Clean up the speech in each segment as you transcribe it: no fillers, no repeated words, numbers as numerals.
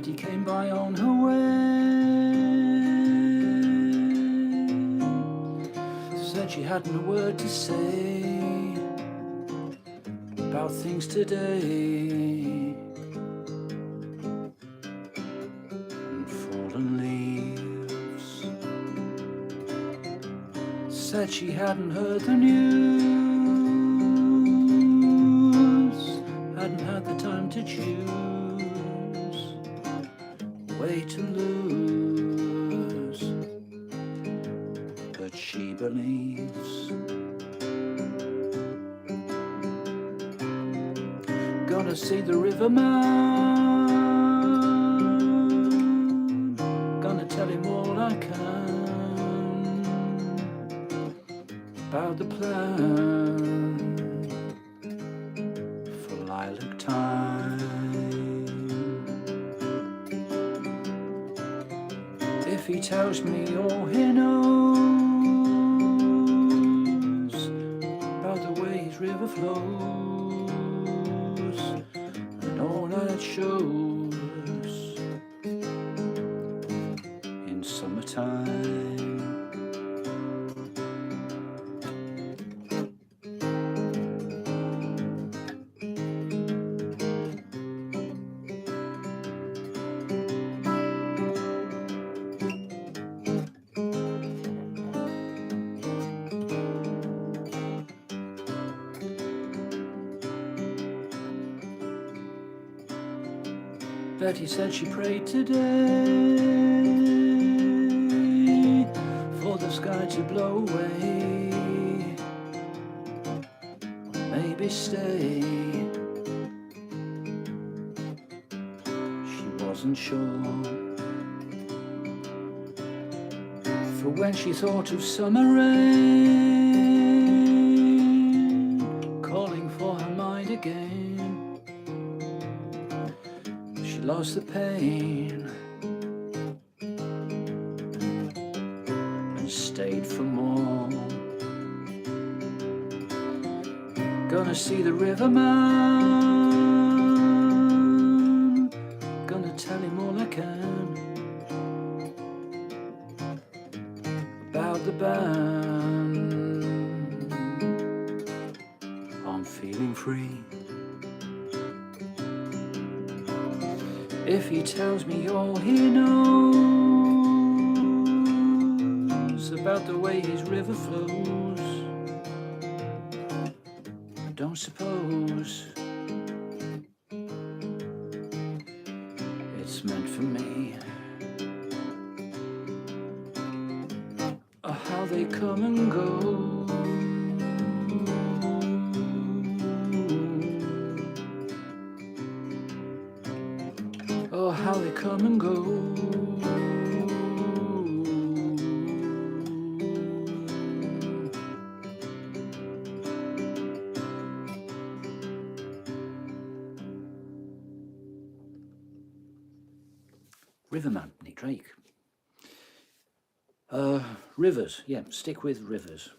Betty came by on her way. Said she hadn't a word to say about things today. And fallen leaves. Said she hadn't heard the news, hadn't had the time to choose way to lose, but she believes. Gonna see the Riverman, gonna tell him all I can about the plan for lilac time. If he tells me all he knows about the way his river flows and all that it shows in summertime. Betty said she prayed today for the sky to blow away, maybe stay. She wasn't sure, for when she thought of summer rain calling for her mind again, lost the pain and stayed for more. Gonna see the Riverman, gonna tell him all I can about the band. I'm feeling free. If he tells me all he knows about the way his river flows, I don't suppose it's meant for me. Oh, how they come and go. Oh, how they come and go. Riverman, Nick Drake. Rivers, yeah, stick with rivers.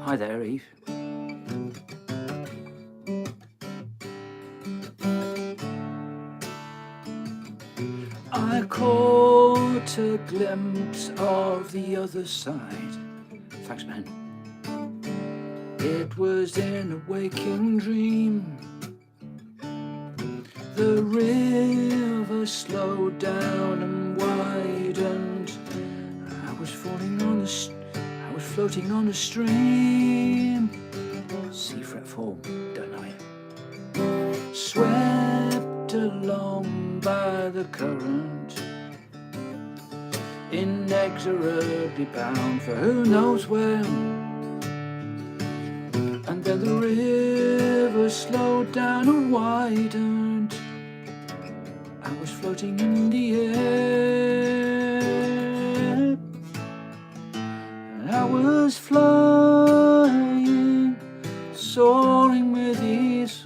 Hi there, Eve. I caught a glimpse of the other side. Thanks, man. It was in a waking dream. The river slowed down and widened. I was floating on the stream. C fret 4, don't know it. Swept along by the current, inexorably bound for who knows where. And then the river slowed down and widened. I was floating in the air. I was flying, soaring with ease,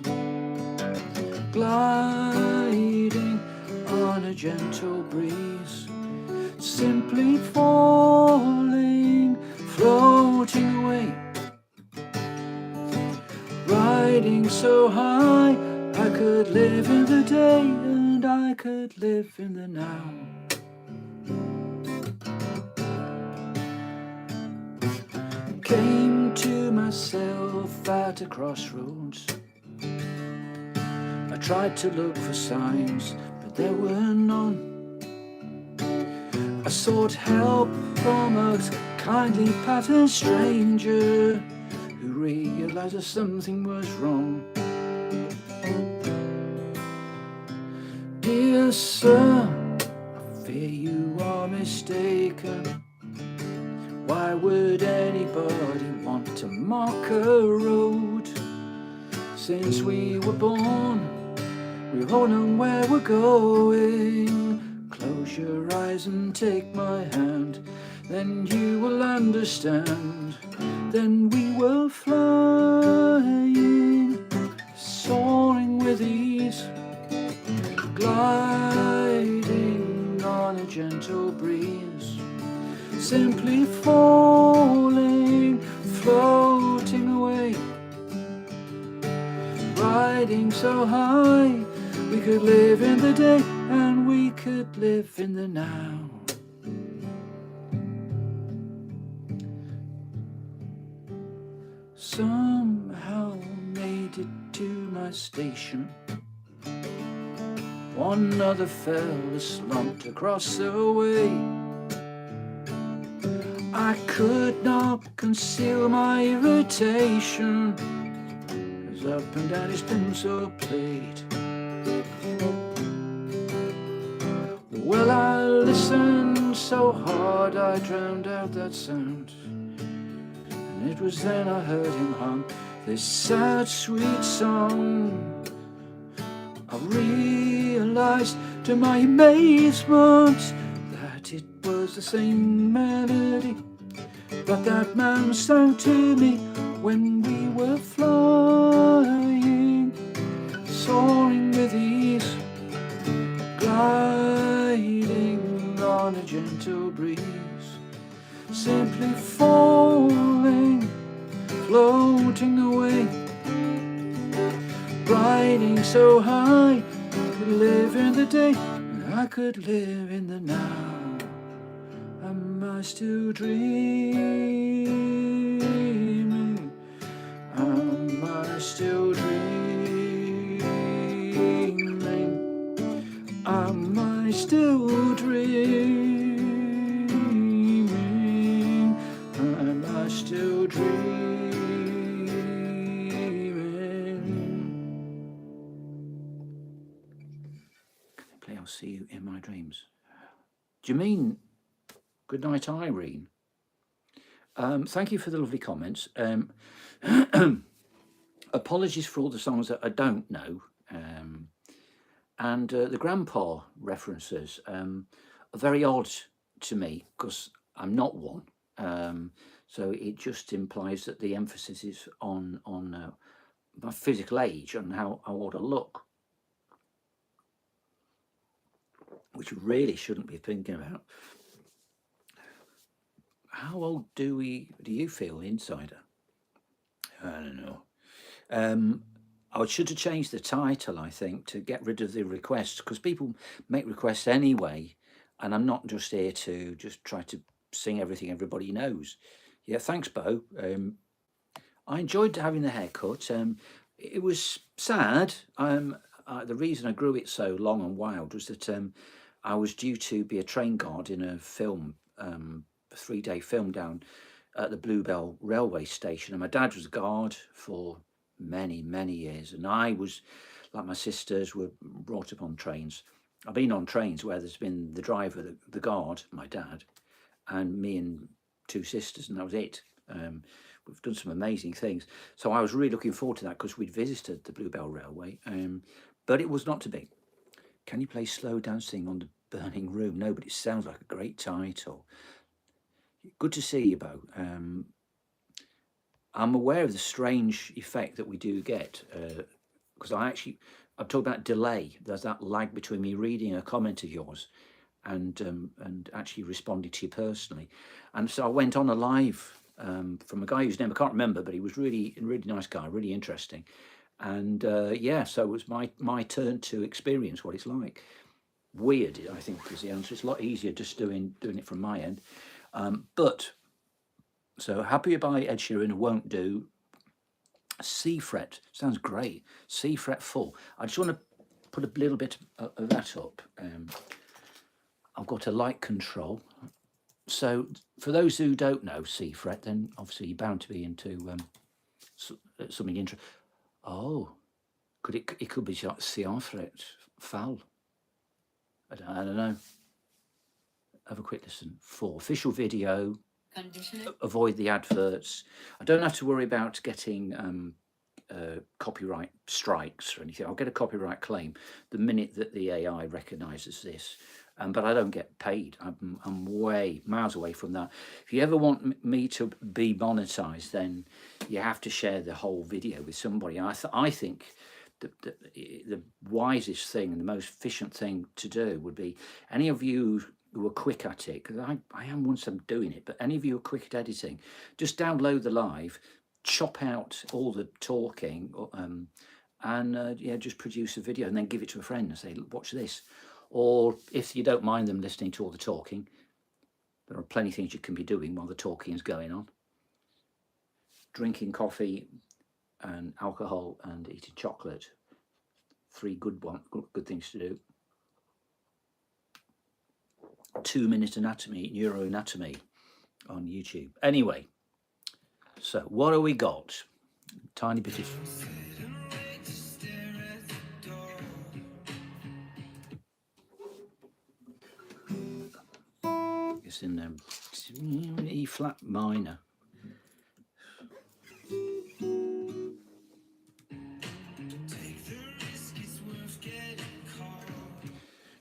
gliding on a gentle breeze, simply falling, floating riding so high, I could live in the day and I could live in the now. Came to myself at a crossroads. I tried to look for signs, but there were none. I sought help from a kindly patterned stranger who realized that something was wrong. Dear sir, I fear you are mistaken. Why would anybody want to mark a road? Since we were born, we've all known where we're going. Close your eyes and take my hand, then you will understand. Then we were flying, soaring with ease, gliding on a gentle breeze, simply falling, floating away, riding so high, we could live in the day and we could live in the now. Somehow made it to my station. One other fella slumped across the way. I could not conceal my irritation as up and down his pencil played. Well, I listened so hard I drowned out that sound, and it was then I heard him hum this sad, sweet song. I realized to my amazement that it was the same melody that man sang to me when we were flying, soaring with ease, gliding on a gentle breeze, simply falling, floating away, riding so high, I could live in the day and I could live in the now. Am I still dreaming? Am I still dreaming? Am I still dreaming? Am I still dreaming? Play I'll See You in My Dreams. Do you mean Goodnight Irene? Thank you for the lovely comments. Apologies for all the songs that I don't know. And the grandpa references are very odd to me because I'm not one. So it just implies that the emphasis is on my physical age and how I ought to look, which we really shouldn't be thinking about. How old do you feel, Insider? I don't know. I should have changed the title, I think, to get rid of the requests, because people make requests anyway, and I'm not just here to just try to sing everything everybody knows. Yeah, thanks, Bo. I enjoyed having the haircut. It was sad. The reason I grew it so long and wild was that I was due to be a train guard in a film, a 3-day film down at the Bluebell railway station, and my dad was a guard for many years, and I was, like my sisters, were brought up on trains. I've been on trains where there's been the driver, the guard, my dad, and me and 2 sisters, and that was it. We've done some amazing things, so I was really looking forward to that because we'd visited the Bluebell Railway, but it was not to be. Can you play Slow Dancing on the Burning Room? No, but it sounds like a great title. Good to see you, Bo. I'm aware of the strange effect that we do get, because I'm talking about delay. There's that lag between me reading a comment of yours and actually responding to you personally. And so I went on a live from a guy whose name I can't remember, but he was really nice guy, really interesting. And yeah, so it was my turn to experience what it's like. Weird, I think, is the answer. It's a lot easier just doing it from my end. But so Happier by Ed Sheeran won't do. C fret sounds great. C fret full. I just want to put a little bit of that up. I've got a light control. So for those who don't know C fret, then obviously you're bound to be into something interesting. Oh, it could be C fret foul. I don't know. Have a quick listen. For official video, avoid the adverts. I don't have to worry about getting copyright strikes or anything. I'll get a copyright claim the minute that the AI recognises this. But I don't get paid. I'm way miles away from that. If you ever want me to be monetized, then you have to share the whole video with somebody. I think the wisest thing and the most efficient thing to do would be any of you who are quick at it, because I am once I'm doing it, but any of you who are quick at editing, just download the live, chop out all the talking, and yeah, just produce a video and then give it to a friend and say, watch this. Or if you don't mind them listening to all the talking, there are plenty of things you can be doing while the talking is going on. Drinking coffee and alcohol and eating chocolate. 3 good things to do. 2-minute anatomy, neuroanatomy on YouTube. Anyway, so what have we got? Tiny bit of... It's in E flat minor.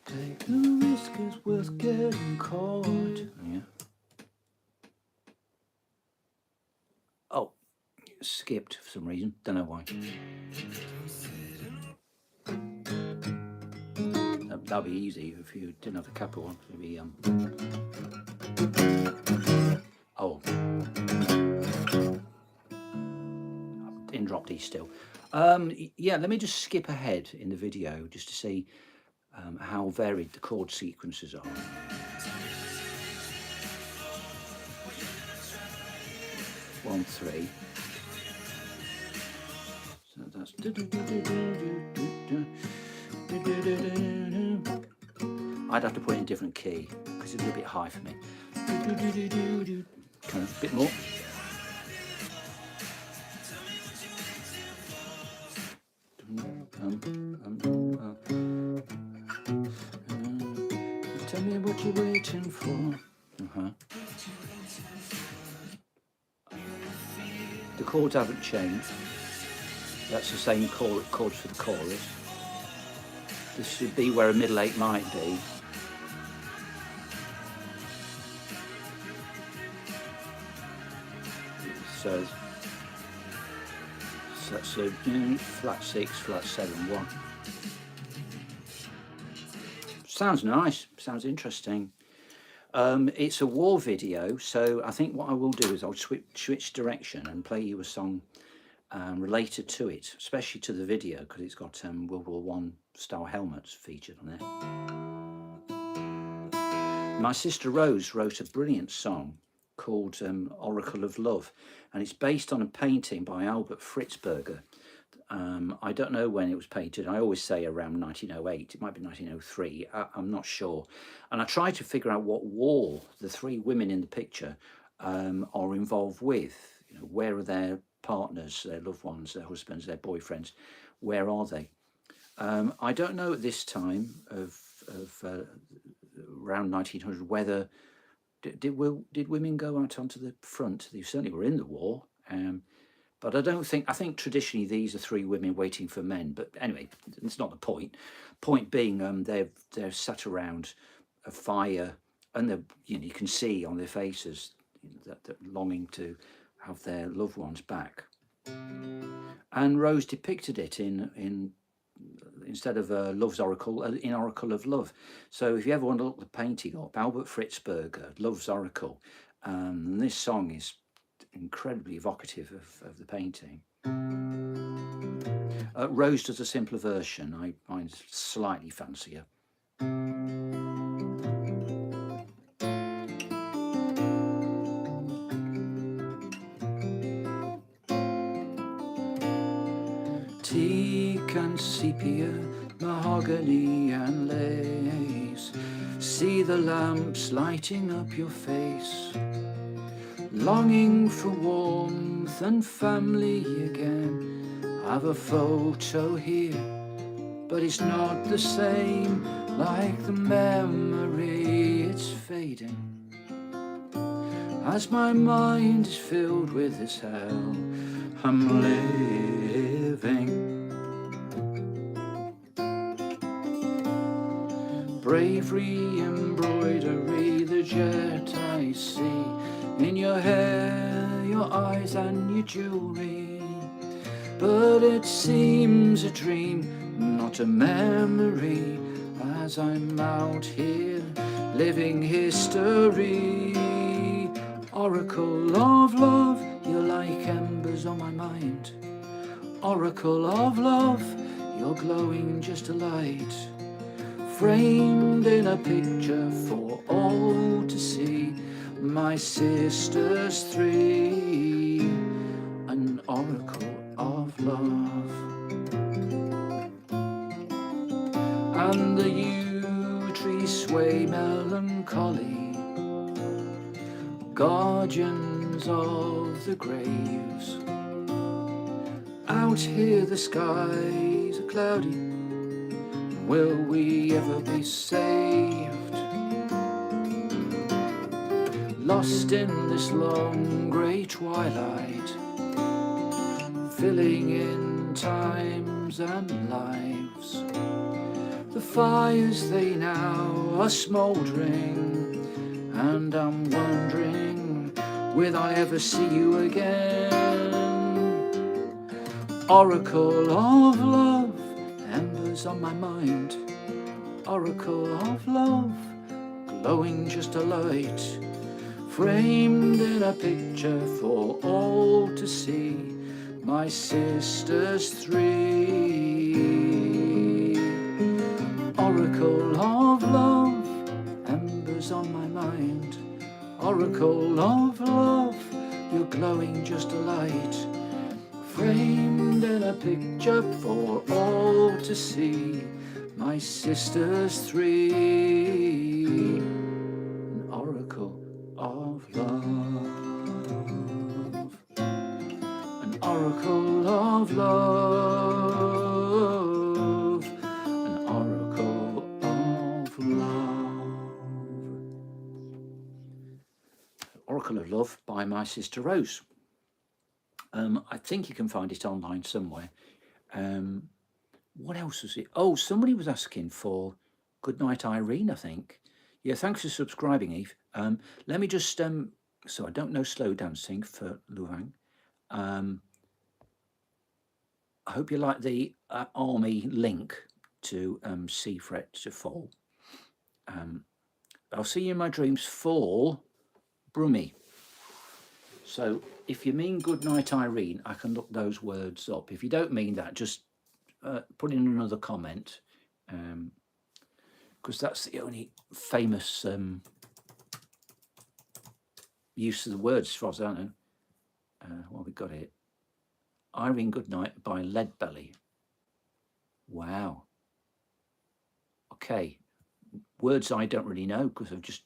Take the risk, it's worth getting caught. Yeah. Oh, skipped for some reason. Don't know why. That'd be easy if you didn't have the capital one. It'd be oh, in drop D still. Yeah, let me just skip ahead in the video just to see how varied the chord sequences are. 1, 3. So that's. I'd have to put it in a different key because it's a bit high for me. Kind of a bit more. Tell me what you're waiting for. The chords haven't changed. That's the same chords for the chorus. This should be where a middle 8 might be. So that's a flat 6, flat 7, 1. Sounds nice. Sounds interesting. It's a war video, so I think what I will do is I'll switch direction and play you a song related to it, especially to the video, because it's got World War I style helmets featured on there. My sister Rose wrote a brilliant song called Oracle of Love, and it's based on a painting by Albert Fritzberger. I don't know when it was painted. I always say around 1908. It might be 1903. I'm not sure. And I tried to figure out what war the 3 women in the picture are involved with. You know, where are their partners, their loved ones, their husbands, their boyfriends? Where are they? I don't know at this time of around 1900 whether did women go out onto the front. They certainly were in the war. But I think traditionally these are 3 women waiting for men. But anyway, it's not the point. Point being, they're sat around a fire, and you can see on their faces that longing to have their loved ones back. And Rose depicted it in instead of Love's Oracle, in Oracle of Love. So if you ever want to look the painting up, Albert Fritzberger, Love's Oracle, this song is incredibly evocative of the painting. Rose does a simpler version. I find slightly fancier. Teak and sepia, mahogany and lace, see the lamps lighting up your face, longing for warmth and family again. Have a photo here, but it's not the same, like the memory, it's fading. As my mind is filled with this hell, I'm living. Bravery, embroidery, the jet I see in your hair, your eyes and your jewelry. But it seems a dream, not a memory, as I'm out here living history. Oracle of love, you're like embers on my mind. Oracle of love, you're glowing just a light, framed in a picture for all to see. My sisters three, an oracle of love. And the yew trees sway melancholy, guardians of the graves. Out here the skies are cloudy, will we ever be saved? Lost in this long grey twilight, filling in times and lives. The fires they now are smouldering, and I'm wondering, will I ever see you again? Oracle of love, embers on my mind. Oracle of love, glowing just a light, framed in a picture for all to see. My sisters three, oracle of love, embers on my mind. Oracle of love, you're glowing just a light, framed in a picture for all to see. My sisters three, an oracle of love, an oracle of love, an oracle of love. Oracle of Love by my sister Rose. I think you can find it online somewhere. What else was it? Oh, somebody was asking for Goodnight Irene, I think. Yeah, thanks for subscribing, Eve. Let me just, so I don't know slow dancing for Luang. I hope you like the army link to C fret to fall. I'll see you in my dreams for Brummy. So if you mean Goodnight Irene, I can look those words up. If you don't mean that, just put in another comment, because that's the only famous use of the words as far as I know. Well, we got it. Irene Goodnight by Leadbelly. Wow. Okay. Words I don't really know because I've just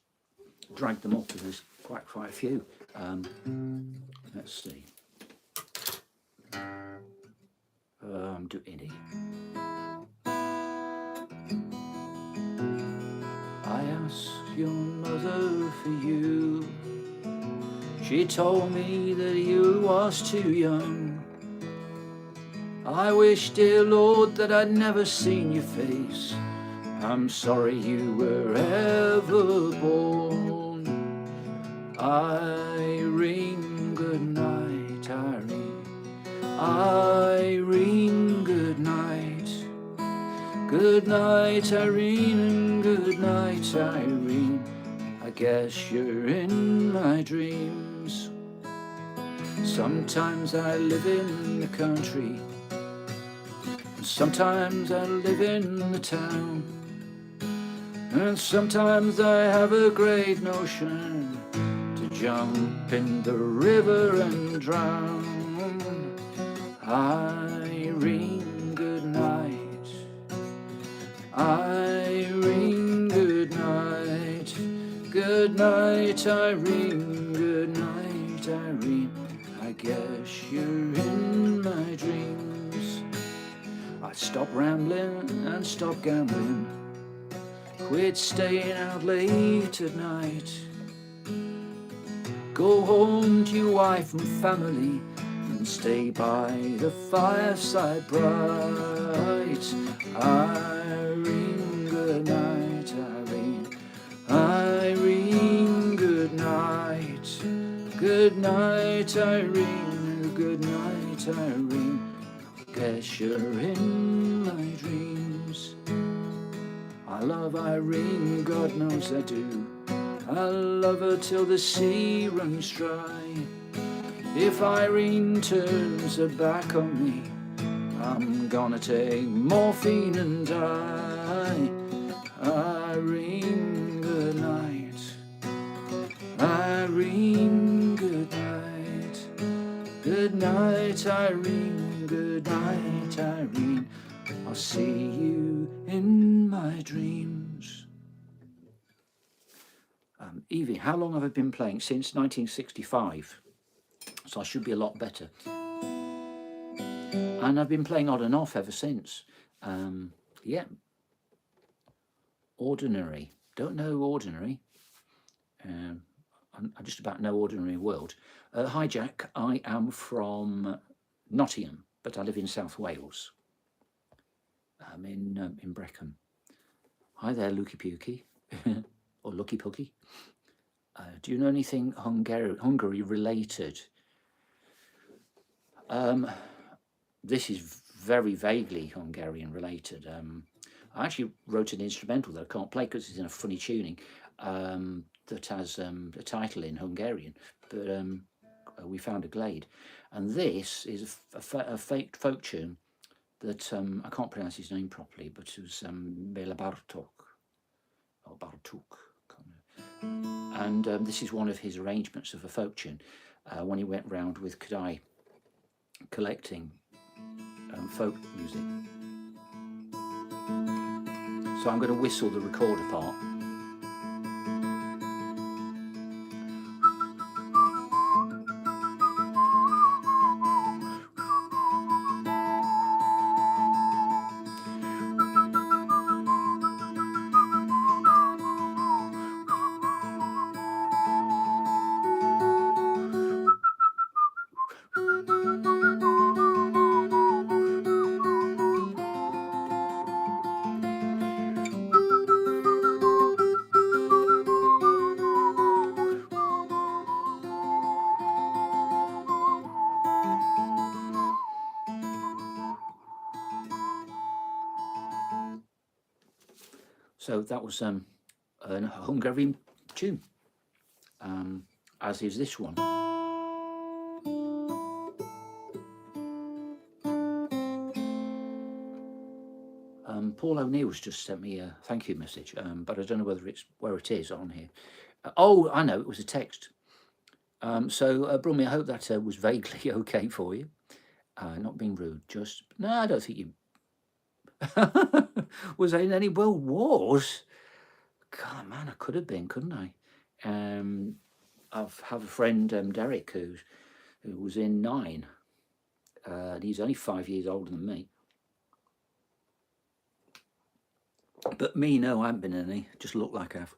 dragged them up, and there's quite a few. Let's see. I'm doing it. I asked your mother for you. She told me that you was too young. I wish, dear Lord, that I'd never seen your face. I'm sorry you were ever born. Irene, good night, Irene. Irene, good night. Good night, Irene, and good night, Irene. I guess you're in my dreams. Sometimes I live in the country, And sometimes I live in the town, and sometimes I have a great notion to jump in the river and drown. Irene, good night. Irene, good night. Good night, Irene. Good night, Irene. I guess you're in my dreams. I stop rambling and stop gambling, quit staying out late at night, go home to your wife and family and stay by the fireside bright. Irene, good night, Irene. Irene, good night. Good night, Irene. Good night, Irene. Guess you're in my dreams. I love Irene, God knows I do. I love her till the sea runs dry. If Irene turns her back on me, I'm gonna take morphine and die. Irene, good night. Irene, good night. Good night, Irene. Good night, Irene. I'll see you in my dreams. Evie, how long have I been playing? Since 1965. So I should be a lot better. And I've been playing on and off ever since. Yeah. Ordinary. Don't know Ordinary. I just about know Ordinary World. Hi, Jack. I am from Nottingham, but I live in South Wales. I'm in Brecon. Hi there, Lukey Pukey. Or Lucky Pookie. Do you know anything Hungary related? This is very vaguely Hungarian related. I actually wrote an instrumental that I can't play because it's in a funny tuning that has a title in Hungarian, but we found a glade. And this is a fake folk tune that I can't pronounce his name properly, but it was Bela Bartok, or Bartuk. And this is one of his arrangements of a folk tune when he went round with Kadai collecting folk music. So I'm going to whistle the recorder part. So that was a Hungarian tune, as is this one. Paul O'Neill's just sent me a thank you message, but I don't know whether it's where it is on here. Oh, I know, it was a text. So, Brummy, I hope that was vaguely okay for you. Not being rude, just... No, I don't think you... Was I in any world wars? God, man, I could have been, couldn't I? I have a friend, Derek, who was in 9. And he's only 5 years older than me. But me, no, I haven't been in any. Just look like I have.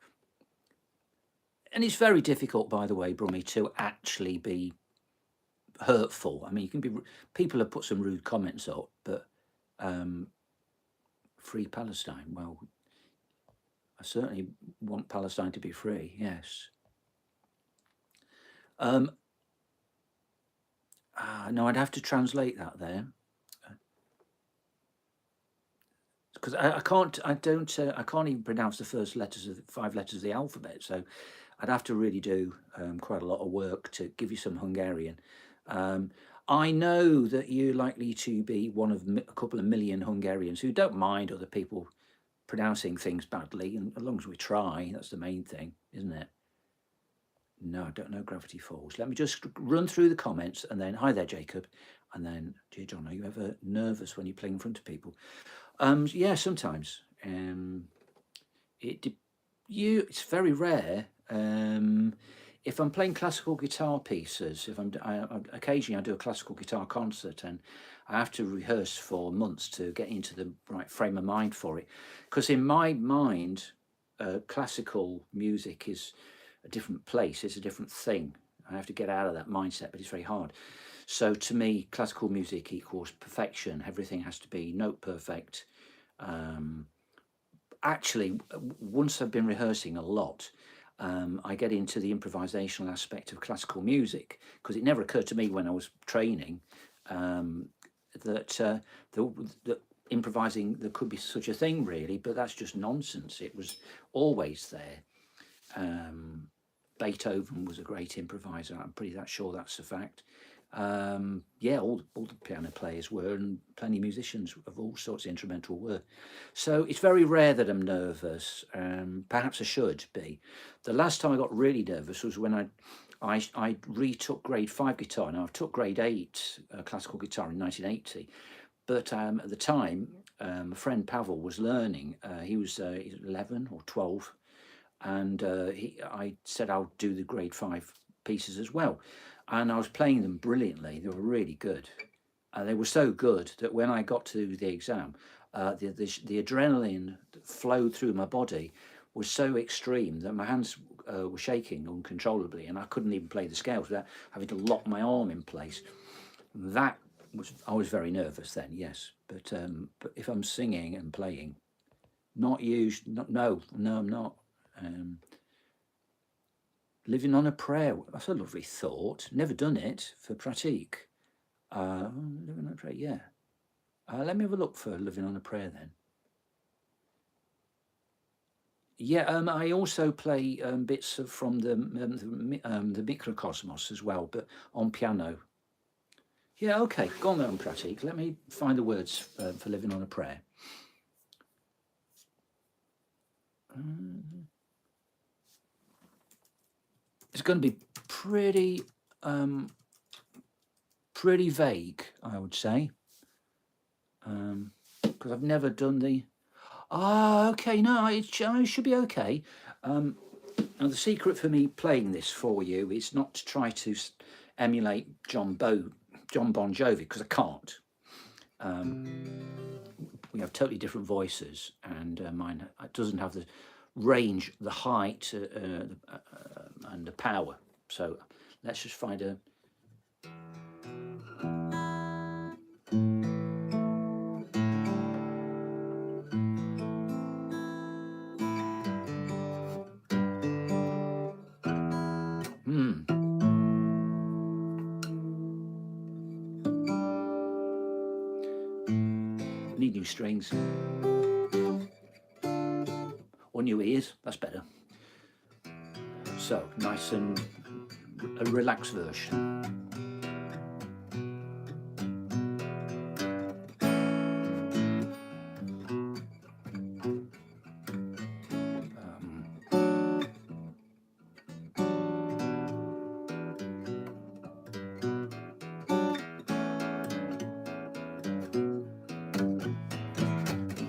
And it's very difficult, by the way, Brummy, to actually be hurtful. I mean, you can be... People have put some rude comments up, but... Free Palestine. Well, I certainly want Palestine to be free, yes. No, I'd have to translate that there. Because I can't even pronounce the first 5 letters of the alphabet, so I'd have to really do quite a lot of work to give you some Hungarian. I know that you're likely to be one of a couple of million Hungarians who don't mind other people pronouncing things badly, and as long as we try, that's the main thing, isn't it? No, I don't know Gravity Falls. Let me just run through the comments, and then hi there, Jacob, and then dear John, are you ever nervous when you're playing in front of people? Yeah, sometimes. It's very rare. If I'm playing classical guitar pieces, if occasionally I do a classical guitar concert, and I have to rehearse for months to get into the right frame of mind for it, because in my mind, classical music is a different place. It's a different thing. I have to get out of that mindset, but it's very hard. So to me, classical music equals perfection. Everything has to be note perfect. Actually, once I've been rehearsing a lot, I get into the improvisational aspect of classical music, because it never occurred to me when I was training that improvising, there could be such a thing really, but that's just nonsense. It was always there. Beethoven was a great improviser. I'm pretty sure that's a fact. Yeah, all the piano players were, and plenty of musicians of all sorts of instrumental were. So it's very rare that I'm nervous. Perhaps I should be. The last time I got really nervous was when I retook grade 5 guitar. Now, I took grade 8 classical guitar in 1980, but at the time, a friend Pavel was learning. He was 11 or 12, and I said I'll do the grade 5 pieces as well. And I was playing them brilliantly. They were really good. They were so good that when I got to the exam, the adrenaline that flowed through my body was so extreme that my hands were shaking uncontrollably, and I couldn't even play the scales without having to lock my arm in place. I was very nervous then, yes. But if I'm singing and playing, no, I'm not. Living on a Prayer, that's a lovely thought. Never done it for pratique. Living on a Prayer, yeah. Let me have a look for Living on a Prayer then. Yeah, I also play bits from the Microcosmos as well, but on piano. Yeah, okay, go on then, pratique. Let me find the words for Living on a Prayer. It's going to be pretty vague, I would say, because I've never done the. Okay, no, it should be okay. Now, the secret for me playing this for you is not to try to emulate John Bon Jovi, because I can't. We have totally different voices, and mine doesn't have the range, the height, and the power. So let's just find a. Need new strings. Or new ears, that's better. So, nice and a relaxed version.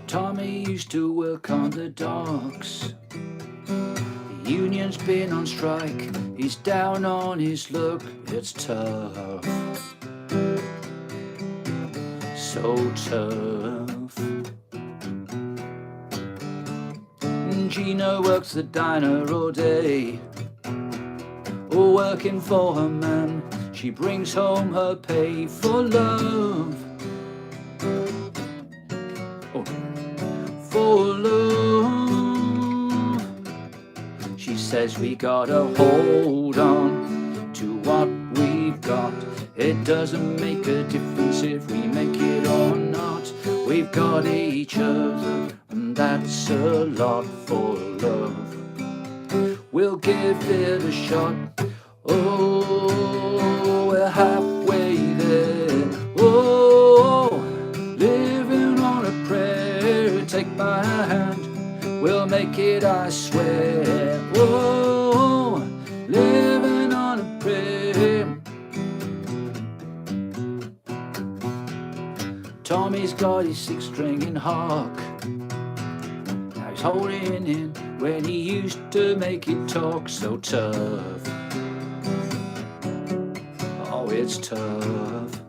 Tommy used to work on the docks. The union's been on strike. He's down on his luck. It's tough. So tough. Gina works the diner all day, working for her man. She brings home her pay for love. For love. She says we gotta hold on to what we've got. It doesn't make a difference if we make it or not. We've got each other, and that's a lot for love. We'll give it a shot. Oh, we're halfway there. we'll make it, I swear. Whoa, living on a prayer. Tommy's got his 6-stringing hark. Now he's holding in when he used to make it talk so tough. Oh, it's tough.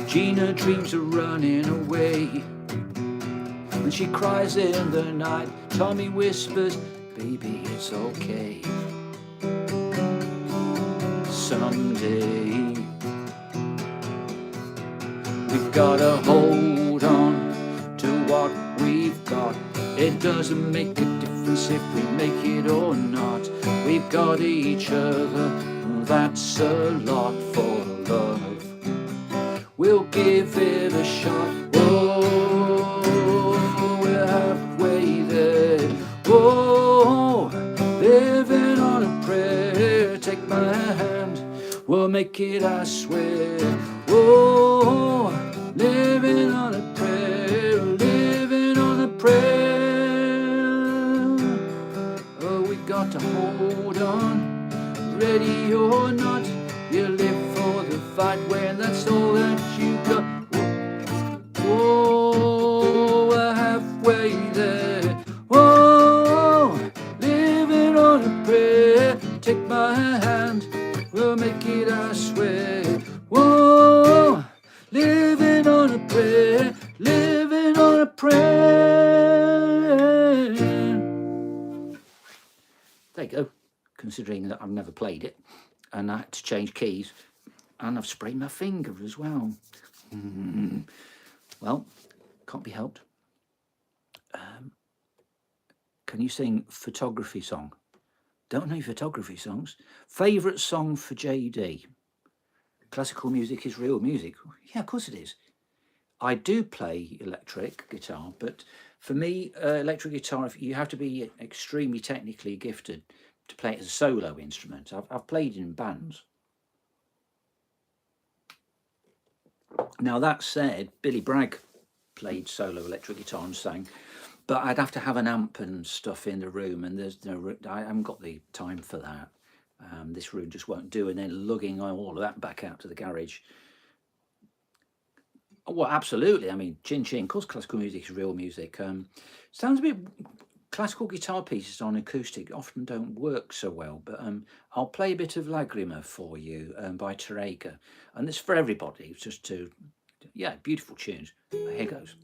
Gina dreams of running away. When she cries in the night, Tommy whispers, baby, it's okay. Someday we've gotta hold on to what we've got. It doesn't make a difference if we make it or not. We've got each other, that's a lot for love. We'll give it a shot. Whoa, we're halfway there. Whoa, living on a prayer. Take my hand, we'll make it, I swear. Whoa, living on a prayer, living on a prayer. Oh, we got to hold on, ready or not. You live for the fight when that's all that you got. Whoa, we're halfway there. Whoa, living on a prayer. Take my hand, we'll make it, I swear. Whoa, living on a prayer, living on a prayer. There you go, considering that I've never played it and I had to change keys and I've sprained my finger as well. Well, can't be helped. Can you sing photography song? Don't know photography songs. Favourite song for JD? Classical music is real music. Yeah, of course it is. I do play electric guitar, but for me, electric guitar, you have to be extremely technically gifted to play it as a solo instrument. I've played in bands. Now that said, Billy Bragg played solo electric guitar and sang, but I'd have to have an amp and stuff in the room, and I haven't got the time for that. This room just won't do, and then lugging all of that back out to the garage. Well, absolutely. I mean, chin chin, of course classical music is real music. Sounds a bit... Classical guitar pieces on acoustic often don't work so well, but I'll play a bit of Lagrima for you by Terega, and it's for everybody. It's just to, yeah, beautiful tunes. Here goes.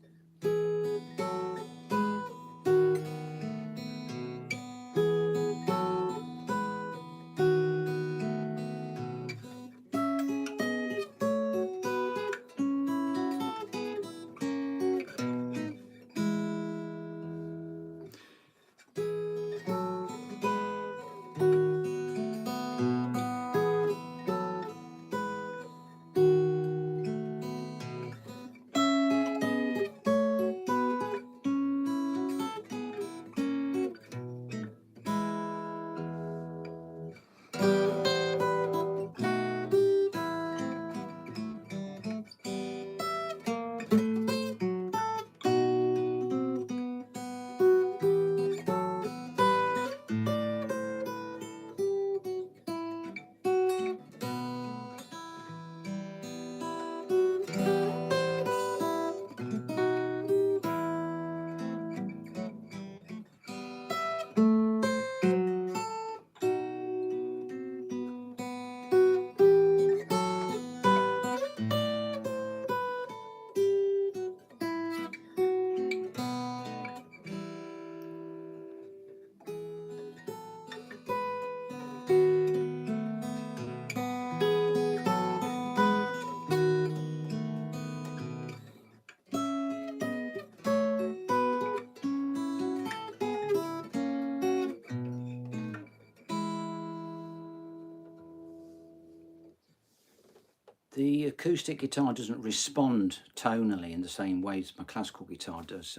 The acoustic guitar doesn't respond tonally in the same way as my classical guitar does,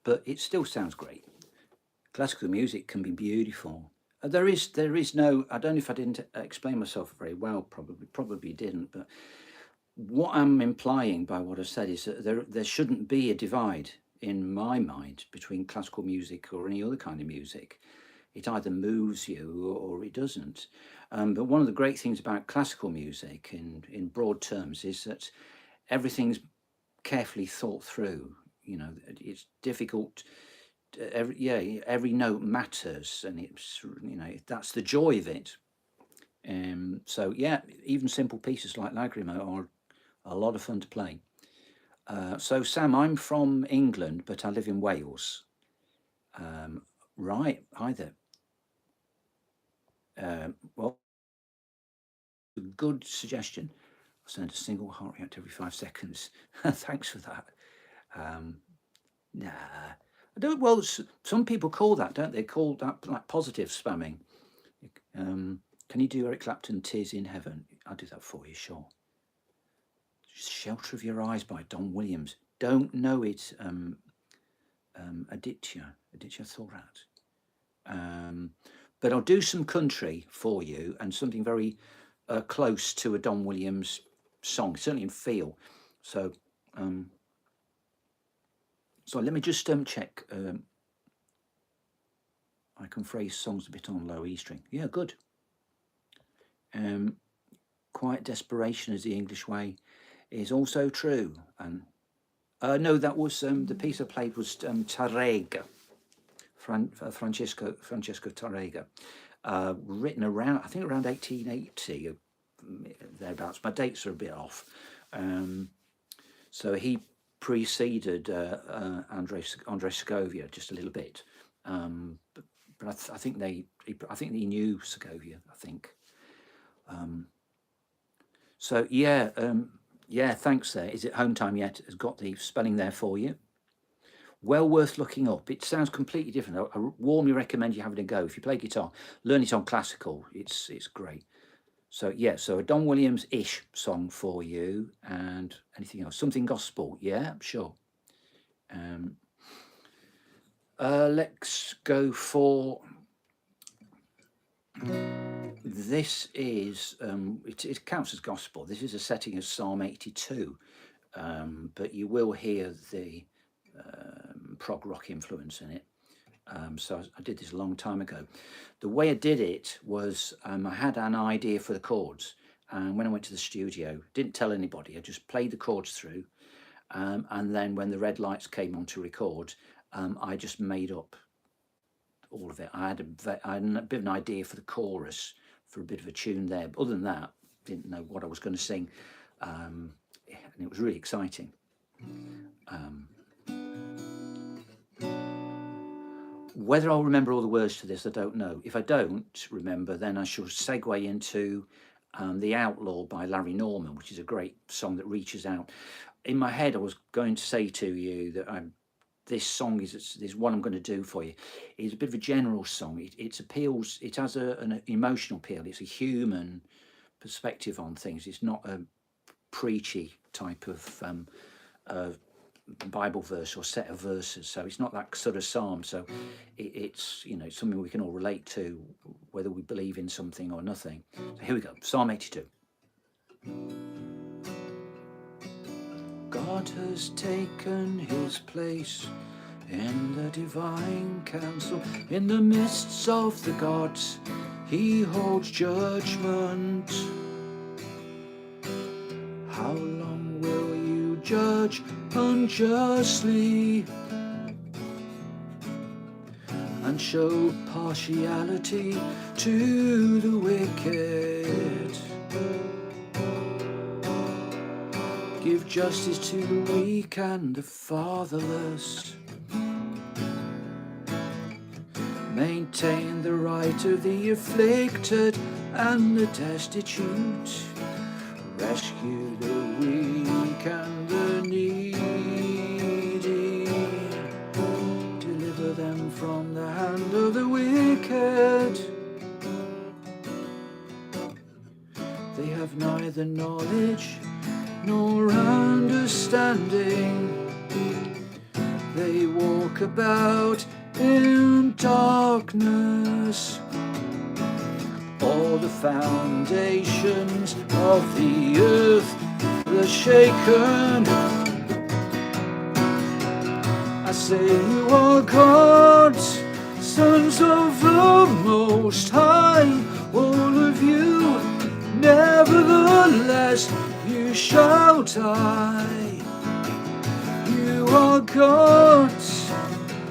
but it still sounds great. Classical music can be beautiful. There is no, I don't know if I didn't explain myself very well, probably didn't, but what I'm implying by what I said is that there shouldn't be a divide in my mind between classical music or any other kind of music. It either moves you or it doesn't. But one of the great things about classical music, in broad terms, is that everything's carefully thought through. You know, it's difficult. Every note matters, and it's, you know, that's the joy of it. So yeah, even simple pieces like Lagrimo are a lot of fun to play. So Sam, I'm from England, but I live in Wales. Right, hi there. Well, a good suggestion. I'll send a single heart react every 5 seconds. Thanks for that. Um, nah, I don't. Well, some people call that, don't they? Call that like positive spamming. Can you do Eric Clapton, "Tears in Heaven"? I'll do that for you, sure. "Shelter of Your Eyes" by Don Williams. Don't know it. Aditya Thorat. But I'll do some country for you and something very close to a Don Williams song, certainly in feel. So, so let me just check. I can phrase songs a bit on low E string. Yeah, good. Quiet desperation is the English way is also true. And no, that was the piece I played was Tarrega. Francesco Tarrega, written around, I think, around 1880, thereabouts. My dates are a bit off. So he preceded Andrei Segovia just a little bit, but I think he knew Segovia. I think. So yeah, yeah. Thanks. There is it home time yet? Has got the spelling there for you. Well worth looking up. It sounds completely different. I warmly recommend you having a go. If you play guitar, learn it on classical. It's great. So yeah, so a Don Williams-ish song for you, and anything else? Something gospel? Yeah, sure. Let's go for this. Is it counts as gospel. This is a setting of Psalm 82, but you will hear the prog rock influence in it. So I did this a long time ago. The way I did it was I had an idea for the chords, and when I went to the studio, didn't tell anybody. I just played the chords through, and then when the red lights came on to record, I just made up all of it. I had a bit of an idea for the chorus, for a bit of a tune there. But other than that, didn't know what I was going to sing, and it was really exciting. Whether I'll remember all the words to this, I don't know. If I don't remember, then I shall segue into The Outlaw by Larry Norman, which is a great song that reaches out. In my head, I was going to say to you that this song is one I'm going to do for you. It's a bit of a general song. It appeals, it has an emotional appeal. It's a human perspective on things. It's not a preachy type of Bible verse or set of verses, so it's not that sort of psalm. So it's, you know, something we can all relate to, whether we believe in something or nothing. So here we go, Psalm 82. God has taken his place in the divine council. In the midst of the gods he holds judgment. How long will you judge unjustly and show partiality to the wicked? Give justice to the weak and the fatherless. Maintain the right of the afflicted and the destitute. Rescue the weak and the needy. Deliver them from the hand of the wicked. They have neither knowledge nor understanding. They walk about in darkness. All the foundations of the earth are shaken I say you are God's sons of the Most High, all of you, nevertheless you shall die. You are God's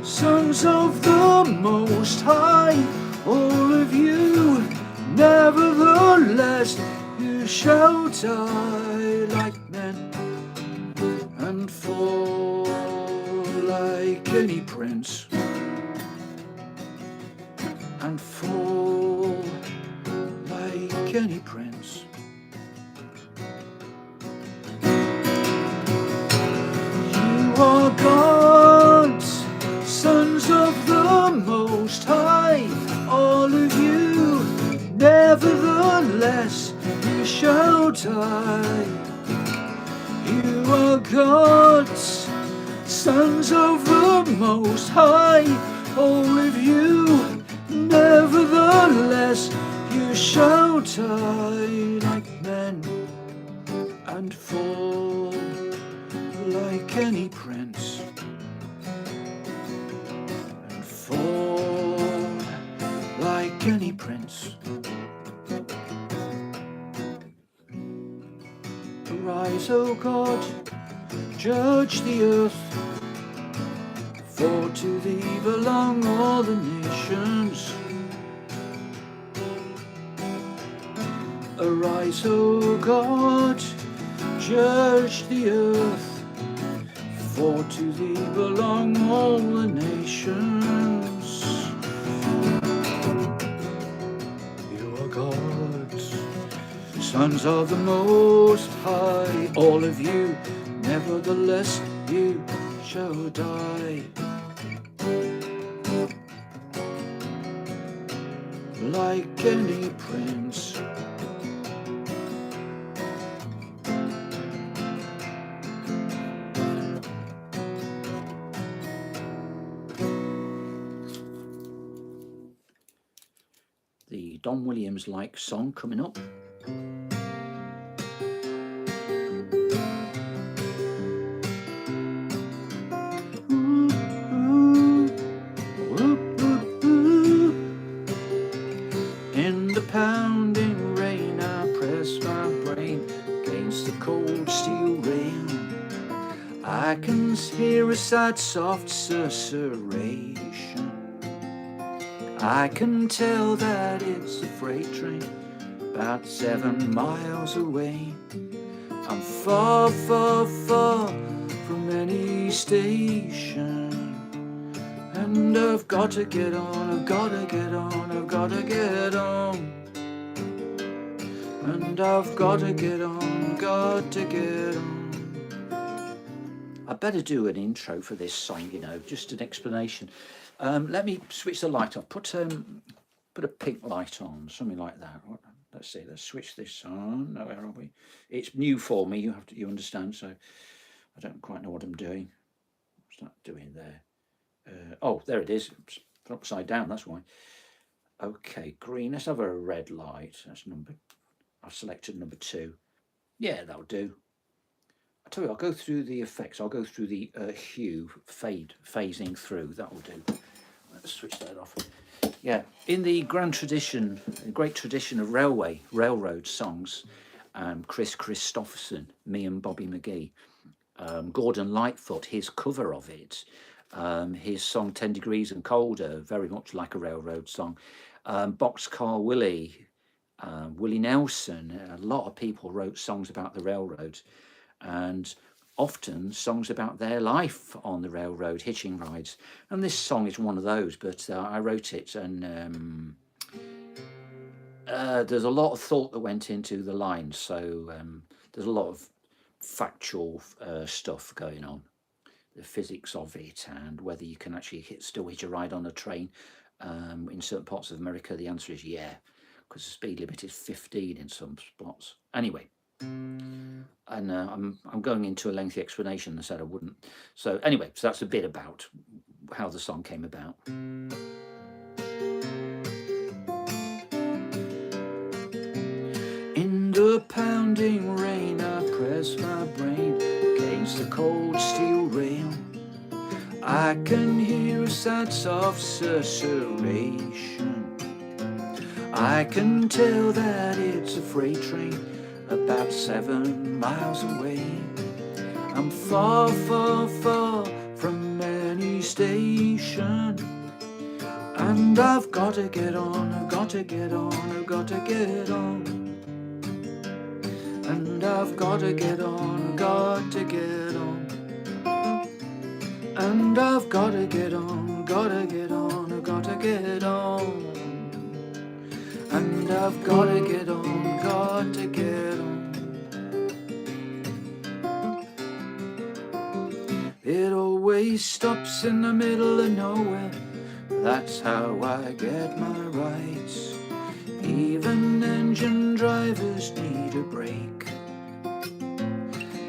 sons of the Most High, all of you, nevertheless you shall die like men and fall like any prince, and fall like any prince. You are God's sons of the Most High, all of you, nevertheless you shall die. You are God's sons of the Most High, all of you, nevertheless you shall die like men and fall like any prince, and fall like any prince. Arise, O God, judge the earth, for to thee belong all the nations. Arise, O God, judge the earth, for to thee belong all the nations. You are God's sons of the Most High, all of you, nevertheless you shall die. Like any prince. The Don Williams-like song coming up. In the pounding rain, I press my brain against the cold steel rail. I can hear a sad soft susurration. I can tell that it's a freight train about 7 miles away. I'm far, far, far from any station, and I've got to get on, I've got to get on, I've got to get on, and I've got to get on, got to get on. I better do an intro for this song, you know, just an explanation. Let me switch the light off. Put a pink light on, something like that. Let's see. Let's switch this on. No, where are we? It's new for me. You understand. So I don't quite know what I'm doing. What's that doing there? Oh, there it is. It's upside down. That's why. Okay, green. Let's have a red light. That's number. I've selected number 2. Yeah, that'll do. I tell you, I'll go through the effects. I'll go through the hue phasing through. That will do. Let's switch that off. Yeah, in the great tradition of railroad songs, Chris Christopherson, me and Bobby McGee, Gordon Lightfoot, his cover of it, his song 10 Degrees and Colder, very much like a railroad song, Boxcar Willie, Willie Nelson, a lot of people wrote songs about the railroad, and often songs about their life on the railroad, hitching rides. And this song is one of those, but I wrote it, and there's a lot of thought that went into the lines, so there's a lot of factual stuff going on, the physics of it, and whether you can actually still hitch a ride on a train in certain parts of America. The answer is yeah, because the speed limit is 15 in some spots. Anyway, and I'm going into a lengthy explanation. I said I wouldn't. So anyway, so that's a bit about how the song came about. In the pounding rain, I press my brain against the cold steel rail. I can hear a sad soft susurration. I can tell that it's a freight train about 7 miles away. I'm far, far, far from any station, and I've got to get on, I've got to get on, I've got to get on. And I've got to get on, got to get on. And I've got to get on, gotta get on, I've got to get on. And I've got to get on, got to get on. It always stops in the middle of nowhere. That's how I get my rights. Even engine drivers need a break.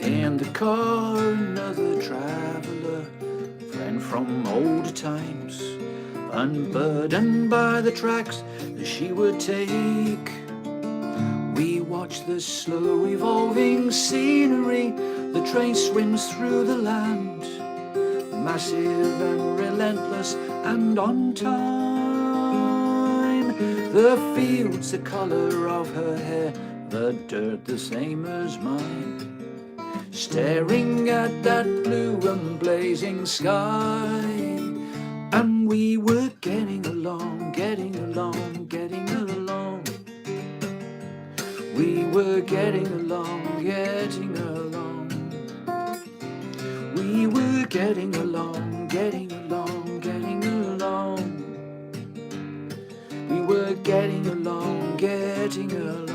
In the car, another traveller, friend from older times, unburdened by the tracks that she would take. We watch the slow revolving scenery. The train swims through the land, massive and relentless and on time. The fields the colour of her hair, the dirt the same as mine. Staring at that blue and blazing sky. And we were getting along, getting along, getting along. We were getting along, getting along. We were getting along, getting along, getting along. We were getting along, getting along.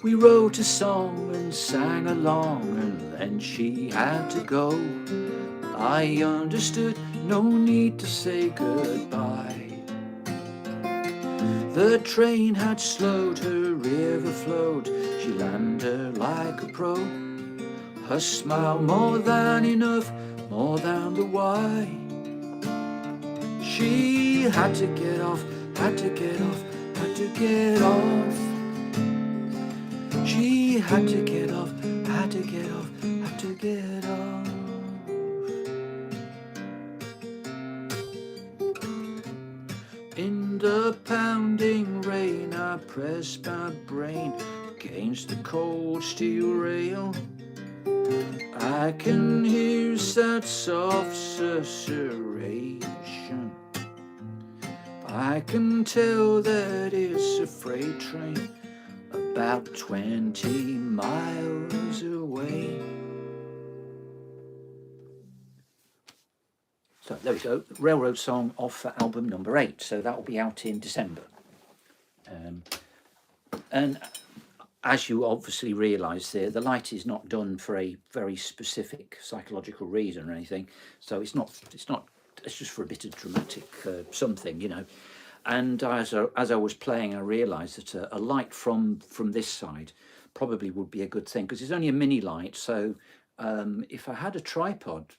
We wrote a song and sang along, and then she had to go. I understood, no need to say goodbye. The train had slowed, her river flowed. She landed like a pro. Her smile more than enough, more than the why. She had to get off, had to get off, had to get off. She had to get off, had to get off, had to get off. In the pounding rain, I pressed my brain against the cold steel rail. I can hear sad soft susurration. I can tell that it's a freight train about 20 miles away. So there we go, Railroad Song off for album number 8. So that will be out in December. And as you obviously realise there, the light is not done for a very specific psychological reason or anything. So it's just for a bit of dramatic something, you know. And as I was playing, I realised that a light from this side probably would be a good thing, because it's only a mini light. So if I had a tripod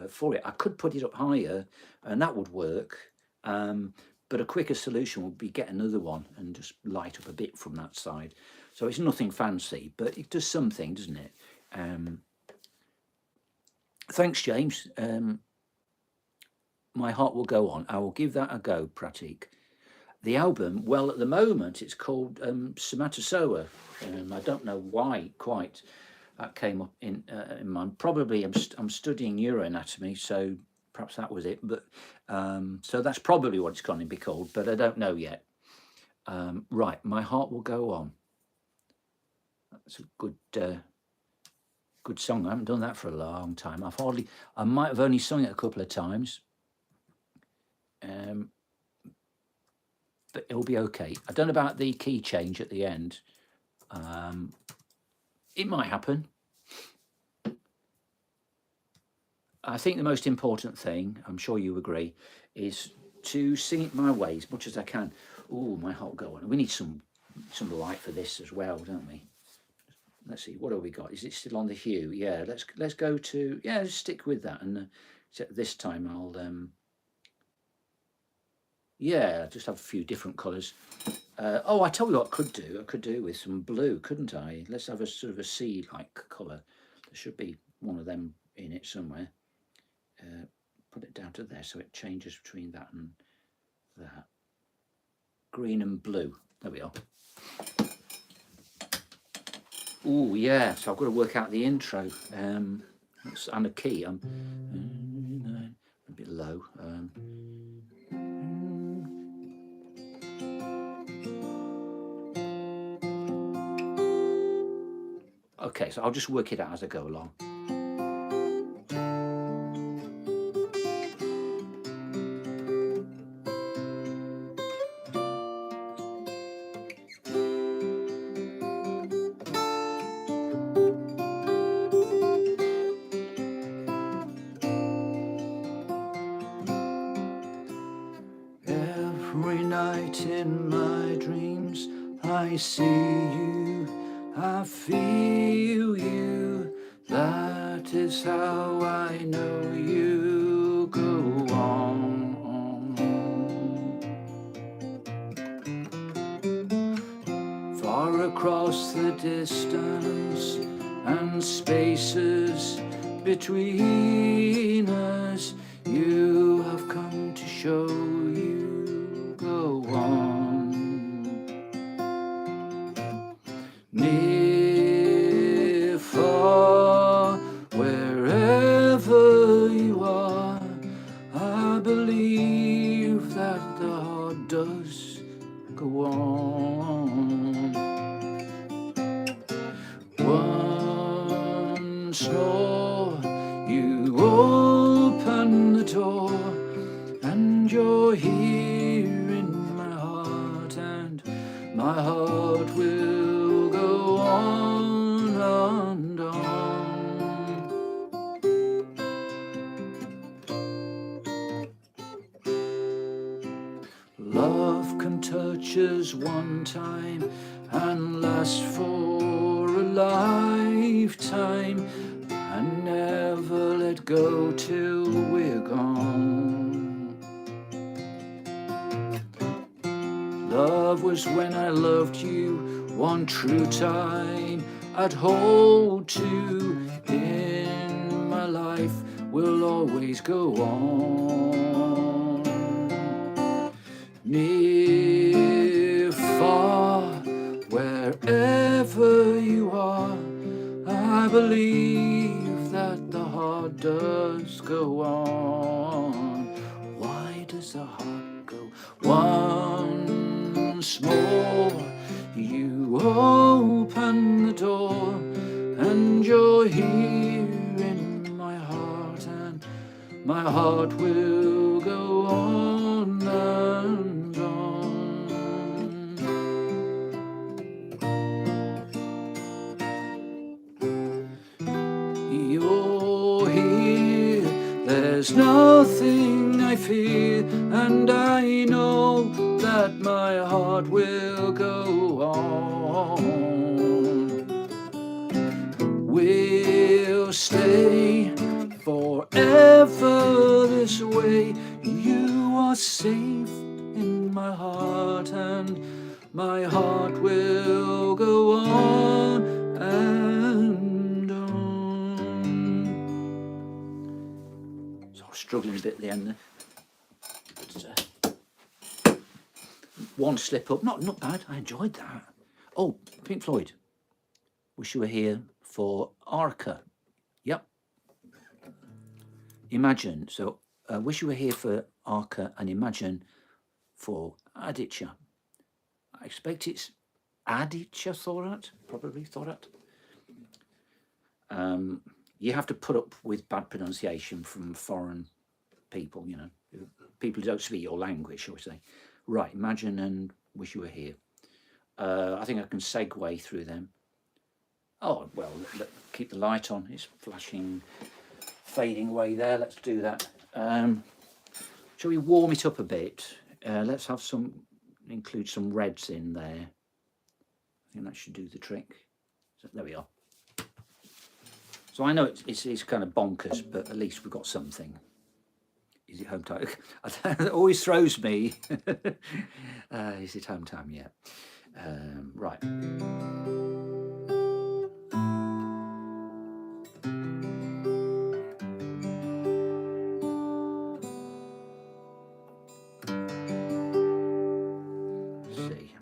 for it, I could put it up higher, and that would work. But a quicker solution would be get another one and just light up a bit from that side. So it's nothing fancy, but it does something, doesn't it? Thanks, James. My Heart Will Go On. I will give that a go, Pratik. The album, well, at the moment, it's called Somatosoa. I don't know why quite that came up in mind. Probably I'm studying neuroanatomy, so perhaps that was it. But so that's probably what it's going to be called, but I don't know yet. Right, My Heart Will Go On. That's a good song. I haven't done that for a long time. I might have only sung it a couple of times. But it'll be okay. I don't know about the key change at the end. It might happen. I think the most important thing, I'm sure you agree, is to sing it my way as much as I can. Oh, my heart will go on. We need some light for this as well, don't we? Let's see, what have we got? Is it still on the hue? Yeah, let's go to, yeah, let's stick with that. And this time I'll, yeah, just have a few different colours. Oh, I tell you what I could do. I could do with some blue, couldn't I? Let's have a sort of a sea-like colour. There should be one of them in it somewhere. Put it down to there so it changes between that and that. Green and blue. There we are. Oh, yeah. So I've got to work out the intro. And a key. I'm a bit low. Okay, so I'll just work it out as I go along. Every night in my dreams I see you, I feel you. That is how I know you. Go on. Far across the distance and spaces between us, you have come to show you. Go on. Near, far, wherever you are, I believe that the heart does go on. Once more you open the door, and you're here in my heart, and my heart will go on and on. Love can touch us one time and last for a lifetime, and never let go till we're gone. Love was when I loved you one true time. I'd hold to in my life will always go on. Near, far, wherever you are, I believe that the heart does go on. Why does the heart go? Once more you open the door, and you're here in my heart, and my heart will go on and on. You're here, there's nothing I fear, and I know that my heart will go on. We'll stay forever this way. You are safe in my heart, and my heart will go on and on. So I was struggling a bit at the end there. But, one slip up, not bad. I enjoyed that. Oh, Pink Floyd. Wish You Were Here for Arca. Yep. Imagine. So, Wish You Were Here for Arca, and Imagine for Aditya. I expect it's Aditya Thorat, probably Thorat. You have to put up with bad pronunciation from foreign people, you know, people who don't speak your language, shall we say. Right, Imagine and Wish You Were Here. I think I can segue through them. Oh, well, keep the light on. It's flashing, fading away there. Let's do that. Shall we warm it up a bit? Let's have include some reds in there. I think that should do the trick. So there we are. So I know it's kind of bonkers, but at least we've got something. Is it home time? It always throws me. Is it home time yet? Right. See.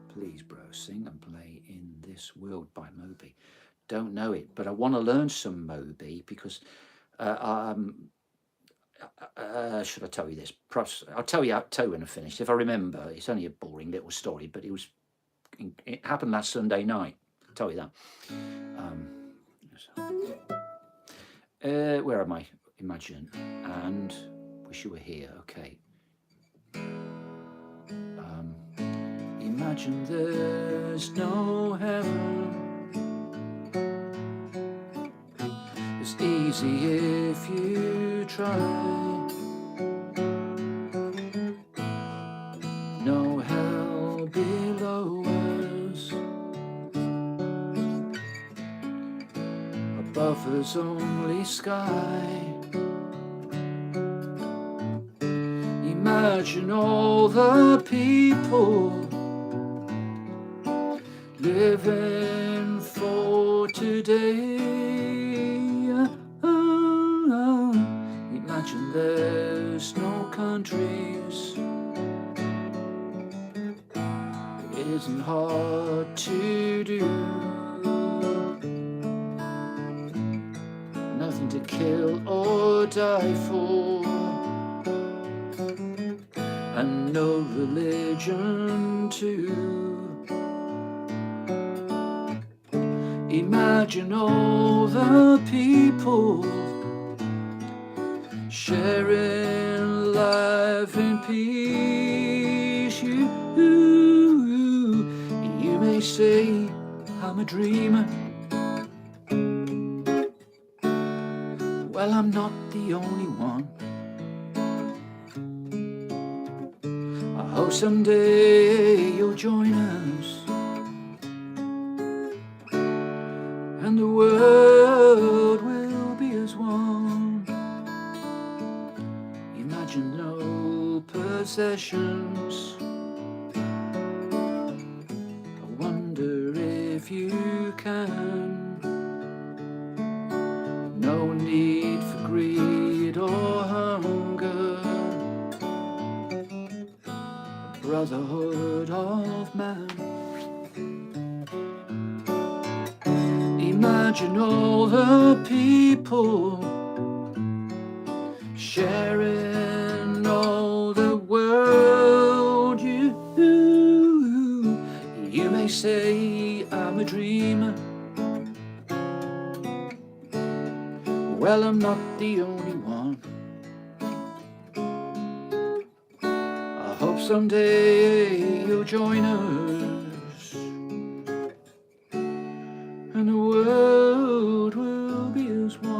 Please, bro, sing and play In This World by Moby. Don't know it, but I want to learn some Moby because should I tell you this? Perhaps I'll tell you when I finish. If I remember, it's only a boring little story, but it happened last Sunday night. I'll tell you that. Where am I? Imagine and wish you were here. Okay. Imagine there's no heaven. It's easy if you try. No hell below us. Above us only sky. Imagine all the people living for today. Imagine there's no countries. It isn't hard to do. Nothing to kill or die for. And no religion too. Imagine all the people sharing life in peace. You may say I'm a dreamer. Well, I'm not the only one. I hope someday you'll join us. And the world will be as one. Imagine no possessions. I wonder if you can. No need for greed or hunger. Brotherhood of man. Imagine all the people sharing all the world. You may say I'm a dreamer. Well, I'm not the only one. I hope someday you'll join us. And the world will be as one.